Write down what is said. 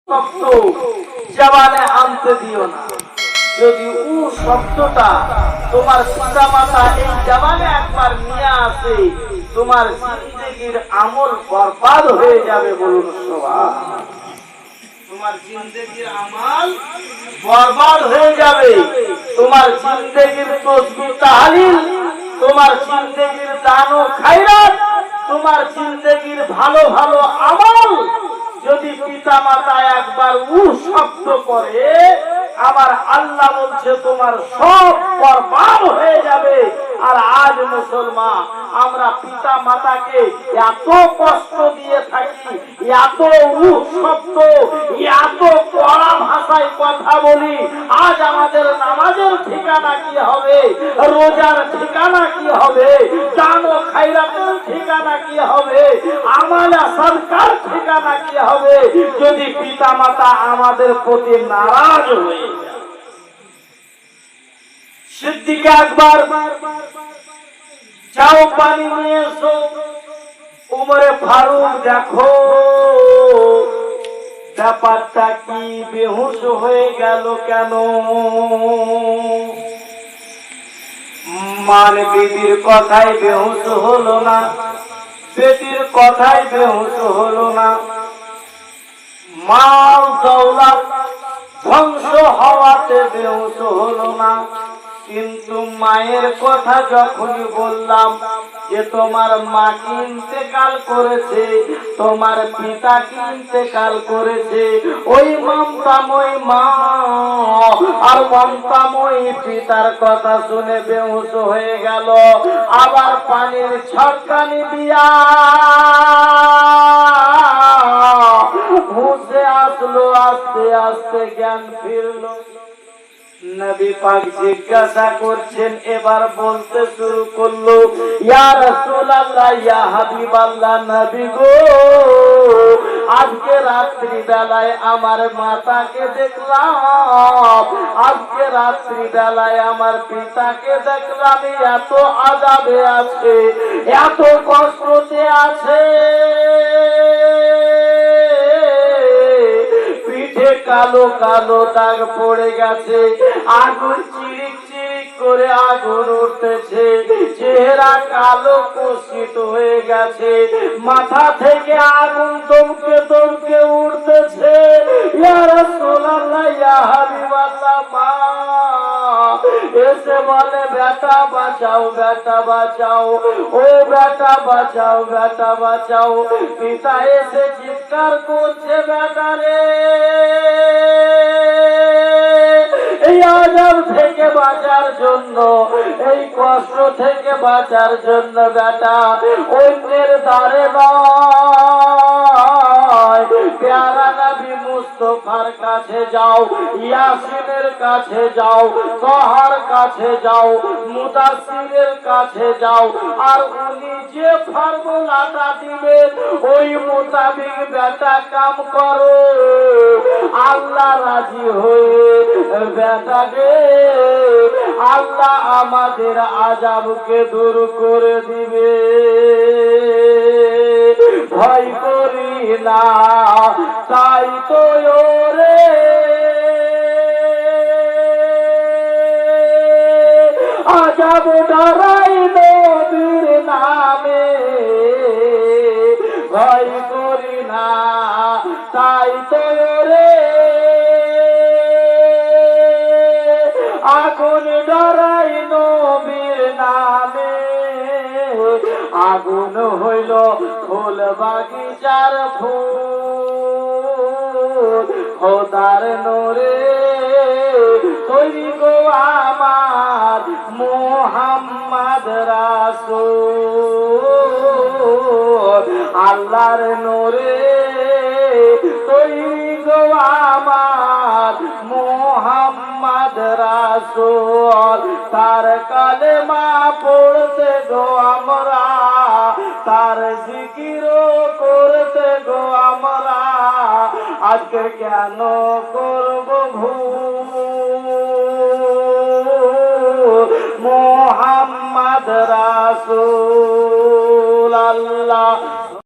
শব্দ জবানে আনতে দিও না। যদি উ শব্দটা তোমার পিতা মাতা এই জবানে একবার নিয়ে আসে, তোমার জিন্দেগির আমল বরবাদ হয়ে যাবে। বলুন সুবহানাল্লাহ। তোমার জিন্দেগির আমল বরবাদ হয়ে যাবে। তোমার জিন্দেগির তসবিহ তাহলিল, তোমার জিন্দেগির দান ও খায়রাত, তোমার জিন্দেগির ভালো ভালো আমল যদি পিতা মাতা একবার উ শব্দ করে, আমার আল্লাহ বলছে তোমার সব বরবাদ হয়ে যাবে। আর আজ মুসলমান আমরা পিতা মাতাকে এত কষ্ট দিয়ে থাকি, এত উ শব্দ, এত কড়া ভাষায় কথা বলি। আজ আমাদের নামাজের ঠিকানা কি হবে? রোজার ঠিকানা কি হবে? দান ও খায়রাতের ঠিকানা কি হবে? আমালা সরকার ঠিকানা কি হবে? যদি পিতা মাতা আমাদের প্রতি নারাজ হয়ে যায়। সিদ্দিক আকবর, যাও পানি নিয়ে এসো। উমরে ফারুক, দেখো ব্যাপারটা কি, বেহুশ হয়ে গেল কেন? মান বিবির কথায় বেহুশ হলো না, বেটির কথায় বেহুশ হলো না, মাল দৌলত ধ্বংস হওয়াতে বেহুশ হলো না। কিন্তু মায়ের কথা যখনই বললাম যে তোমার মা কি ইন্তেকাল করেছে, তোমার পিতা কি ইন্তেকাল করেছে, ওই মমতাময়ী মা আর মমতাময়ী পিতার কথা শুনে বেহুশ হয়ে গেল। আবার পানির ছটকানি দিয়া হুঁশে আসলো, আস্তে আস্তে জ্ঞান ফিরলো। নবী পাক জিজ্ঞাসা করছেন, এবার বলতে শুরু করলো, ইয়া রাসূলুল্লাহ, ইয়া হাবিবাল্লাহ, নবী গো, আজকে রাত্রি বেলায় আমার মাতাকে দেখলাম, আজকে রাত্রি বেলায় আমার পিতাকে দেখলাম এত আযাবে আছে, এত কষ্টতে আছে, পিঠে কালো কালো দাগ পড়ে গেছে, আগুন চিরিক চিরিক করে আগুন উঠতেছে, চেহারা কালো কুৎসিত হয়ে গেছে, মাথা থেকে আগুন দমকে দমকে উঠতেছে। ইয়া রাসূলুল্লাহ, ইয়া হাবিবাল্লাহ, মা এসে বলে, বেটা বাঁচাও, বেটা বাঁচাও, ও বেটা বাঁচাও, বেটা বাঁচাও। পিতা এসে চিৎকার করছে, বেটা রে, এই আযাব থেকে বাঁচার জন্য, এই কষ্ট থেকে বাঁচার জন্য বেটা অন্যের দ্বারে নয়, প্যারা নবী মুস্তাফার কাছে যাও, ইয়াসিনের কাছে যাও, তাহার কাছে যাও, মুদাসসিরের কাছে যাও, আর উনি যে ফর্মুলাটা দিবেন ওই মোতাবেক বেটা কাম করো। আল্লাহ রাজি হয়ে বেটাকে, আল্লাহ আমাদের আযাবকে দূর করে দিবে। ভয় করি না, তাই তো ওরে আযাব ডরাই নবীর নামে। ভয় করি না, তাই তো ওরে আগুন ডরাই নবীর নামে। আগুন হইল ফুল বাগিচার ফুল, খোদার নূরে তৈরি গো আমার মুহাম্মদ রাসূল। আল্লাহর নূরে তৈরি গো আমার মুহাম্মদ রাসূল। তার কালেমা পড়তে গো আমরা, তার জিকির করতে গো আমরা, আজকে কেন করব ভুল? মুহাম্মদ রাসূল। আল্লাহ।